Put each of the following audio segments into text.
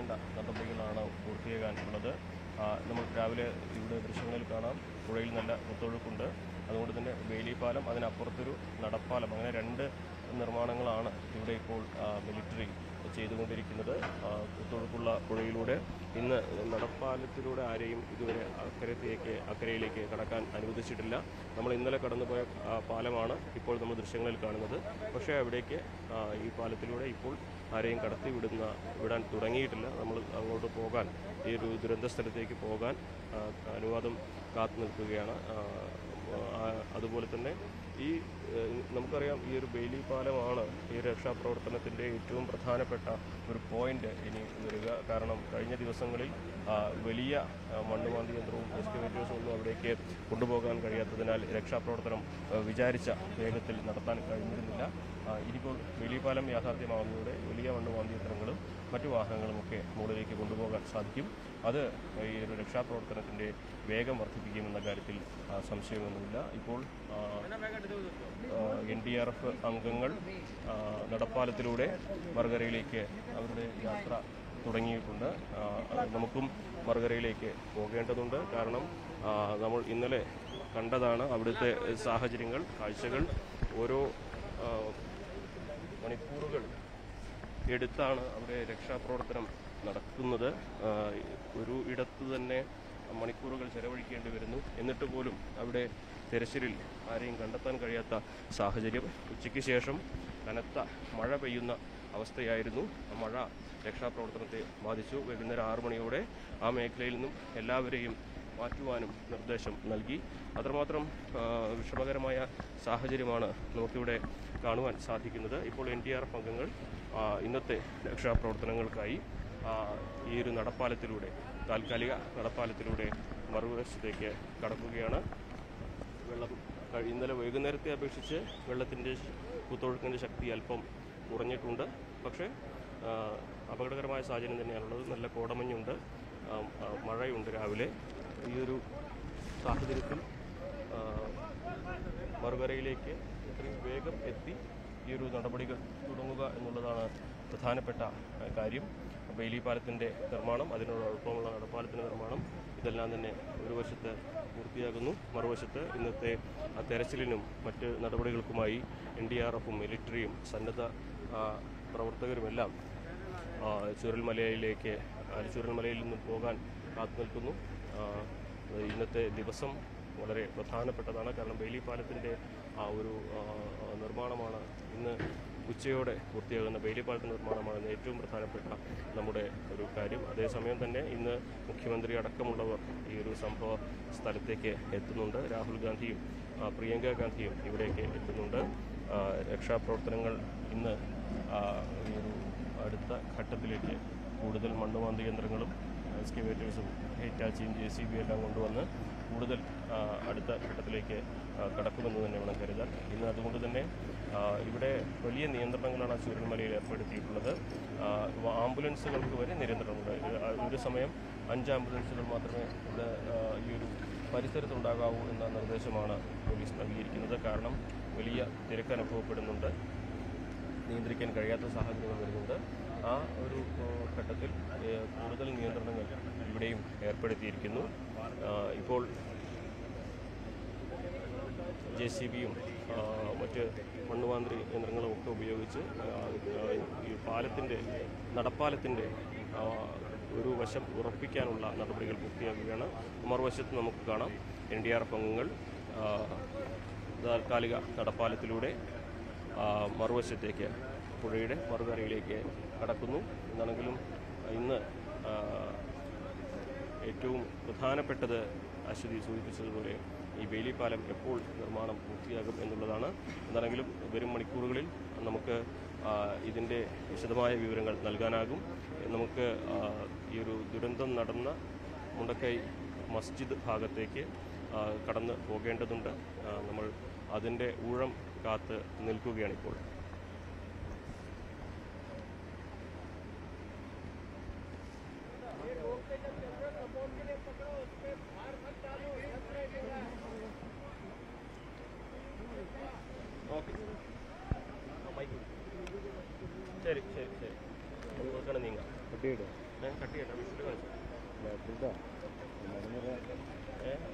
വേണ്ട നടപടികളാണ് പൂർത്തിയാകാനുള്ളത്. നമ്മൾ രാവിലെ ഇവിടെ ദൃശ്യങ്ങളിൽ കാണാം, പുഴയിൽ നല്ല കുത്തൊഴുക്കുണ്ട്. അതുകൊണ്ട് തന്നെ ബെയിലി പാലം, അതിനപ്പുറത്തൊരു നടപ്പാലം, അങ്ങനെ 2 നിർമ്മാണങ്ങളാണ് ഇവിടെ ഇപ്പോൾ മിലിറ്ററി ചെയ്തുകൊണ്ടിരിക്കുന്നത്. കുത്തൊഴുക്കുള്ള പുഴയിലൂടെ ഇന്ന് നടപ്പാലത്തിലൂടെ ആരെയും ഇതുവരെ അക്കരയിലേക്ക് കടക്കാൻ അനുവദിച്ചിട്ടില്ല. നമ്മൾ ഇന്നലെ കടന്നുപോയ പാലമാണ് ഇപ്പോൾ നമ്മൾ ദൃശ്യങ്ങളിൽ കാണുന്നത്. പക്ഷേ അവിടേക്ക് ഈ പാലത്തിലൂടെ ഇപ്പോൾ ആരെയും വിടാൻ തുടങ്ങിയിട്ടില്ല. നമ്മൾ അങ്ങോട്ട് പോകാൻ, ഈ ഒരു ദുരന്ത സ്ഥലത്തേക്ക് പോകാൻ അനുവാദം കാത്തു നിൽക്കുകയാണ്. അതുപോലെ തന്നെ നമുക്കറിയാം, ഈ ഒരു ബെയിലി പാലമാണ് ഈ രക്ഷാപ്രവർത്തനത്തിൻ്റെ ഏറ്റവും പ്രധാനപ്പെട്ട ഒരു പോയിന്റ് ഇനി വരിക. കാരണം കഴിഞ്ഞ ദിവസങ്ങളിൽ വലിയ മണ്ണുമാന്തി യന്ത്രവും എക്സ്കവേറ്റേഴ്സും ഒന്നും അവിടേക്ക് കൊണ്ടുപോകാൻ കഴിയാത്തതിനാൽ രക്ഷാപ്രവർത്തനം വിചാരിച്ച വേഗത്തിൽ നടത്താൻ കഴിഞ്ഞിരുന്നില്ല. ഇനിയിപ്പോൾ ബെയിലി പാലം യാഥാർത്ഥ്യമാവുന്നതോടെ വലിയ മണ്ണുമാന്തി യന്ത്രങ്ങളും മറ്റു വാഹനങ്ങളുമൊക്കെ മുകളിലേക്ക് കൊണ്ടുപോകാൻ സാധിക്കും. അത് ഈ ഒരു രക്ഷാപ്രവർത്തനത്തിൻ്റെ വേഗം വർദ്ധിപ്പിക്കുമെന്ന കാര്യത്തിൽ സംശയമൊന്നുമില്ല. ഇപ്പോൾ NDRF അംഗങ്ങൾ നടപ്പാലത്തിലൂടെ മറുകരയിലേക്ക് അവരുടെ യാത്ര തുടങ്ങിയിട്ടുണ്ട്. നമുക്കും മറുകരയിലേക്ക് പോകേണ്ടതുണ്ട്. കാരണം നമ്മൾ ഇന്നലെ കണ്ടതാണ് അവിടുത്തെ സാഹചര്യങ്ങൾ, കാഴ്ചകൾ. ഓരോ മണിക്കൂറുകൾ എടുത്താണ് അവിടെ രക്ഷാപ്രവർത്തനം നടക്കുന്നത്. ഒരു ഇടത്ത് തന്നെ മണിക്കൂറുകൾ ചെലവഴിക്കേണ്ടി വരുന്നു. എന്നിട്ട് പോലും അവിടെ തെരച്ചിലിൽ ആരെയും കണ്ടെത്താൻ കഴിയാത്ത സാഹചര്യം. ഉച്ചയ്ക്ക് ശേഷം കനത്ത മഴ പെയ്യുന്ന അവസ്ഥയായിരുന്നു. മഴ രക്ഷാപ്രവർത്തനത്തെ ബാധിച്ചു. വൈകുന്നേരം 6 മണിയോടെ ആ മേഖലയിൽ നിന്നും എല്ലാവരെയും മാറ്റുവാനും നിർദ്ദേശം നൽകി. അത്രമാത്രം വിഷമകരമായ സാഹചര്യമാണ് നമുക്കിവിടെ കാണുവാൻ സാധിക്കുന്നത്. ഇപ്പോൾ NDRF അംഗങ്ങൾ ഇന്നത്തെ രക്ഷാപ്രവർത്തനങ്ങൾക്കായി ഈ ഒരു താൽക്കാലിക നടപ്പാലത്തിലൂടെ മറുവശത്തേക്ക് കടക്കുകയാണ്. വെള്ളം ഇന്നലെ വൈകുന്നേരത്തെ അപേക്ഷിച്ച് വെള്ളത്തിൻ്റെ കുത്തൊഴുക്കിൻ്റെ ശക്തി അല്പം കുറഞ്ഞിട്ടുണ്ട്. പക്ഷേ അപകടകരമായ സാഹചര്യം തന്നെയാണുള്ളത്. നല്ല കോടമഞ്ഞുണ്ട്, മഴയുണ്ട് രാവിലെ. ഈ ഒരു സാഹചര്യത്തിൽ മറുകരയിലേക്ക് എത്രയും വേഗം എത്തി ഈ ഒരു നടപടികൾ തുടങ്ങുക എന്നുള്ളതാണ് പ്രധാനപ്പെട്ട കാര്യം. ബെയിലി പാലത്തിൻ്റെ നിർമ്മാണം, അതിനോടൊപ്പമുള്ള നടപ്പാലത്തിൻ്റെ നിർമ്മാണം, ഇതെല്ലാം തന്നെ ഒരു വശത്ത് പൂർത്തിയാകുന്നു. മറുവശത്ത് ഇന്നത്തെ തെരച്ചിലിനും മറ്റ് നടപടികൾക്കുമായി NDRFും മിലിറ്ററിയും സന്നദ്ധ പ്രവർത്തകരുമെല്ലാം ചൂരൽമലയിൽ നിന്നും പോകാൻ കാത്തു നിൽക്കുന്നു. ഇന്നത്തെ ദിവസം വളരെ പ്രധാനപ്പെട്ടതാണ്. കാരണം ബെയിലി പാലത്തിൻ്റെ ഒരു നിർമ്മാണമാണ് ഇന്ന് ഉച്ചയോടെ പൂർത്തിയാകുന്ന ബെയിലി പാലത്തിൻ്റെ നിർമ്മാണമാണ് ഏറ്റവും പ്രധാനപ്പെട്ട നമ്മുടെ ഒരു കാര്യം. അതേസമയം തന്നെ ഇന്ന് മുഖ്യമന്ത്രി അടക്കമുള്ളവർ ഈ ഒരു സംഭവ സ്ഥലത്തേക്ക് എത്തുന്നുണ്ട്. രാഹുൽ ഗാന്ധിയും പ്രിയങ്ക ഗാന്ധിയും ഇവിടേക്ക് എത്തുന്നുണ്ട്. രക്ഷാപ്രവർത്തനങ്ങൾ ഇന്ന് ഒരു അടുത്ത ഘട്ടത്തിലേക്ക് കൂടുതൽ മണ്ണുമാന്തി യന്ത്രങ്ങളും എക്സ്കവേറ്റേഴ്സും ഹിറ്റാച്ചിയും JCB എല്ലാം കൊണ്ടുവന്ന് കൂടുതൽ അടുത്ത ഘട്ടത്തിലേക്ക് കടക്കുമെന്ന് തന്നെ വേണം കരുതാൻ. ഇന്ന് അതുകൊണ്ട് തന്നെ ഇവിടെ വലിയ നിയന്ത്രണങ്ങളാണ് ചൂരൽമലയിൽ ഏർപ്പെടുത്തിയിട്ടുള്ളത്. ആംബുലൻസുകൾക്ക് വരെ നിയന്ത്രണമുണ്ട്. ഒരു സമയം 5 ആംബുലൻസുകൾ മാത്രമേ ഇവിടെ ഈ ഒരു പരിസരത്തുണ്ടാകാവൂ എന്ന നിർദ്ദേശമാണ് പോലീസ് നൽകിയിരിക്കുന്നത്. കാരണം വലിയ തിരക്ക് അനുഭവപ്പെടുന്നുണ്ട്, നിയന്ത്രിക്കാൻ കഴിയാത്ത സാഹചര്യം വരുന്നുണ്ട്. ആ ഒരു ഘട്ടത്തിൽ കൂടുതൽ നിയന്ത്രണങ്ങൾ ഇവിടെയും ഏർപ്പെടുത്തിയിരിക്കുന്നു. ഇപ്പോൾ JCBയും മറ്റ് മണ്ണുമാന്തി യന്ത്രങ്ങളും ഒക്കെ ഉപയോഗിച്ച് ഈ നടപ്പാലത്തിൻ്റെ ഒരു വശം ഉറപ്പിക്കാനുള്ള നടപടികൾ പൂർത്തിയാക്കുകയാണ്. മറുവശത്ത് നമുക്ക് കാണാം NDRF അംഗങ്ങൾ താൽക്കാലിക നടപ്പാലത്തിലൂടെ മറുവശത്തേക്ക് പുഴയുടെ മറുകരയിലേക്ക് കടക്കുന്നു. എന്നാണെങ്കിലും ഇന്ന് ഏറ്റവും പ്രധാനപ്പെട്ടത് അശ്വതി സൂചിപ്പിച്ചതുപോലെ ഈ ബെയിലി പാലം എപ്പോൾ നിർമ്മാണം പൂർത്തിയാകും എന്നുള്ളതാണ്. എന്താണെങ്കിലും വരും മണിക്കൂറുകളിൽ നമുക്ക് ഇതിൻ്റെ വിശദമായ വിവരങ്ങൾ നൽകാനാകും. നമുക്ക് ഈ ഒരു ദുരന്തം നടന്ന മുണ്ടക്കൈ മസ്ജിദ് ഭാഗത്തേക്ക് കടന്ന് പോകേണ്ടതുണ്ട്. നമ്മൾ അതിൻ്റെ ഊഴം കാത്ത് നിൽക്കുകയാണിപ്പോൾ. ഓക്കെ, ശരി ശരി ശരി, നമുക്ക് നീങ്ങാം.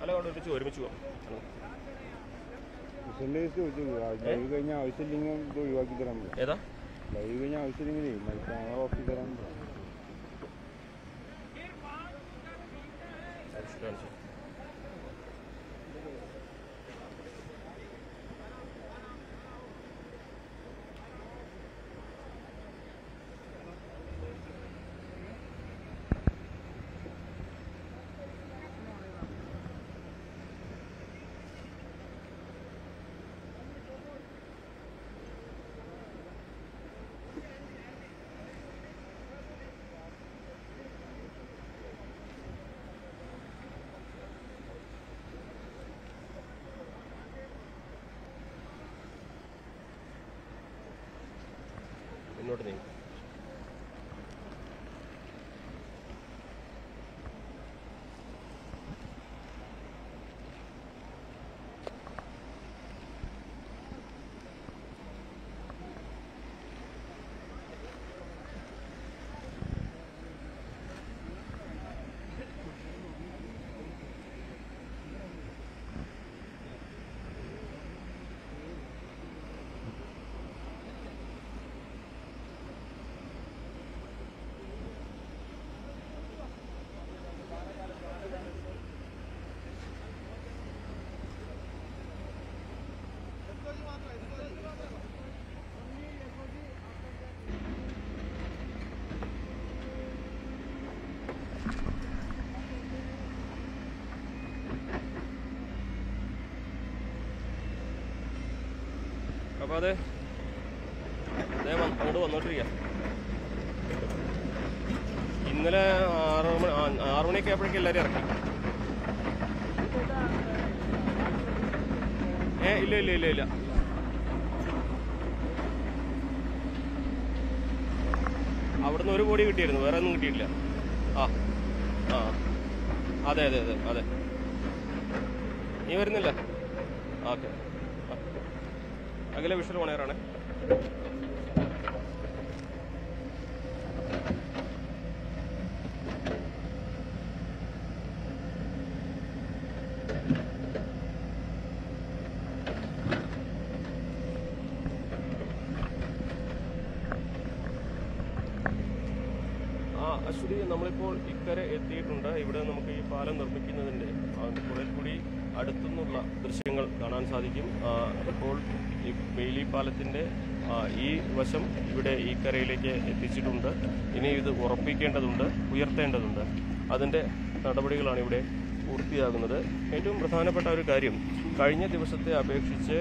അല്ല ഒരുമിച്ച് പോവാം. ഏതാ മുന്നോട്ട് നീങ്ങും. അപ്പോൾ അത് അങ്ങോട്ട് വന്നോണ്ടിരിക്കുക. ഇന്നലെ 6 മണിയൊക്കെ ആയപ്പോഴേക്കും എല്ലാവരും ഇറക്കി. ഇല്ല ഇല്ല ഇല്ല ഇല്ല അവിടുന്ന് ഒരു പൊടി കിട്ടിയിരുന്നു, വേറെ ഒന്നും കിട്ടിയിട്ടില്ല. ആ ആ അതെ അതെ അതെ അതെ. നീ വരുന്നില്ല? ഓക്കെ. അഖില വിഷ്വൽ ഓണയറാണ്. അശ്വതി, നമ്മളിപ്പോൾ ഇക്കരെ എത്തിയിട്ടുണ്ട്. ഇവിടെ നമുക്ക് ഈ പാലം നിർമ്മിക്കുന്നതിൻ്റെ കുറെ കൂടി അടുത്തുനിന്നുള്ള ദൃശ്യങ്ങൾ കാണാൻ സാധിക്കും. ഇപ്പോൾ ഈ ബെയിലി പാലത്തിൻ്റെ ഈ വശം ഇവിടെ ഈ കരയിലേക്ക് എത്തിച്ചിട്ടുണ്ട്. ഇനി ഇത് ഉറപ്പിക്കേണ്ടതുണ്ട്, ഉയർത്തേണ്ടതുണ്ട്. അതിൻ്റെ നടപടികളാണ് ഇവിടെ പൂർത്തിയാകുന്നത്. ഏറ്റവും പ്രധാനപ്പെട്ട ഒരു കാര്യം, കഴിഞ്ഞ ദിവസത്തെ അപേക്ഷിച്ച്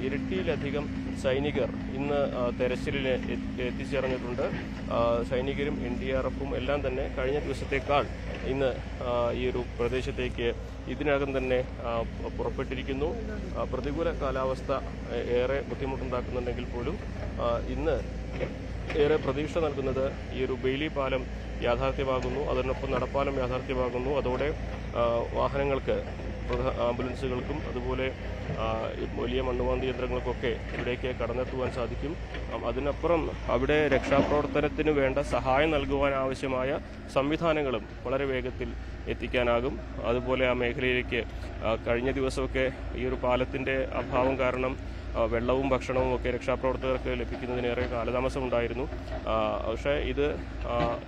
ഇരട്ടിയിലധികം സൈനികർ ഇന്ന് തെരച്ചിലിന് എത്തിച്ചേർന്നിട്ടുണ്ട്. സൈനികരും NDRF-ഉം എല്ലാം തന്നെ കഴിഞ്ഞ ദിവസത്തേക്കാൾ ഇന്ന് ഈ ഒരു പ്രദേശത്തേക്ക് ഇതിനകം തന്നെ പുറപ്പെട്ടിരിക്കുന്നു. പ്രതികൂല കാലാവസ്ഥ ഏറെ ബുദ്ധിമുട്ടുണ്ടാക്കുന്നുണ്ടെങ്കിൽ പോലും ഇന്ന് ഏറെ പ്രതീക്ഷ നൽകുന്നത് ഈ ഒരു ബെയിലി പാലം യാഥാർത്ഥ്യമാകുന്നു. അതിനൊപ്പം നടപ്പാലം യാഥാർത്ഥ്യമാകുന്നു. അതോടെ വാഹനങ്ങൾക്ക്, ആംബുലൻസുകൾക്കും അതുപോലെ വലിയ മണ്ണുമാന്തി യന്ത്രങ്ങൾക്കൊക്കെ ഇവിടേക്ക് കടന്നെത്തുവാൻ സാധിക്കും. അതിനപ്പുറം അവിടെ രക്ഷാപ്രവർത്തനത്തിന് വേണ്ട സഹായം നൽകുവാൻ ആവശ്യമായ സംവിധാനങ്ങളും വളരെ വേഗത്തിൽ എത്തിക്കാനാകും. അതുപോലെ ആ മേഖലയിലേക്ക് കഴിഞ്ഞ ദിവസമൊക്കെ ഈ ഒരു പാലത്തിൻ്റെ അഭാവം കാരണം വെള്ളവും ഭക്ഷണവും ഒക്കെ രക്ഷാപ്രവർത്തകർക്ക് ലഭിക്കുന്നതിനേറെ കാലതാമസമുണ്ടായിരുന്നു. പക്ഷേ ഇത്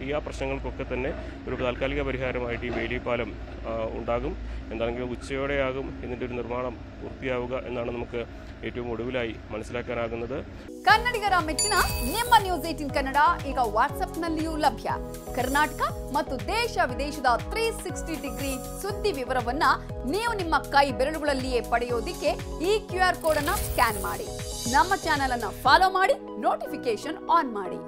ഈ പ്രശ്നങ്ങൾക്കൊക്കെ തന്നെ ഒരു താൽക്കാലിക പരിഹാരമായിട്ട് ഈ ബെയിലി പാലം ഉണ്ടാകും. എന്താണെങ്കിലും ഉച്ചയോടെയാകും ഇതിൻ്റെ ഒരു നിർമ്മാണം പൂർത്തിയാവുക എന്നാണ് നമുക്ക് ഏറ്റവും ಒಡುವಿಲಾಗಿ ಮನಸ್ಸಿಲಾಕನಾಗುತ್ತದೆ. ಕನ್ನಡಿಗರ ಮೆಚ್ಚಿನ ನಿಮ್ಮ ನ್ಯೂಸ್ 18 ಕನ್ನಡ ಈಗ ವಾಟ್ಸ್ಆಪ್ನಲ್ಲಿಯೂ ಲಭ್ಯ. ಕರ್ನಾಟಕ ಮತ್ತು ದೇಶ ವಿದೇಶದ 360 ಡಿಗ್ರಿ ಸುದ್ದಿ ವಿವರವನ್ನ ನೀವು ನಿಮ್ಮ ಕೈ ಬೆರಳುಗಳಲ್ಲಿಯೇ ಪಡೆಯೋದಿಕ್ಕೆ ಈ QR ಕೋಡ್ ಅನ್ನು ಸ್ಕ್ಯಾನ್ ಮಾಡಿ. ನಮ್ಮ ಚಾನೆಲ್ ಅನ್ನು ಫಾಲೋ ಮಾಡಿ, ನೋಟಿಫಿಕೇಶನ್ ಆನ್ ಮಾಡಿ.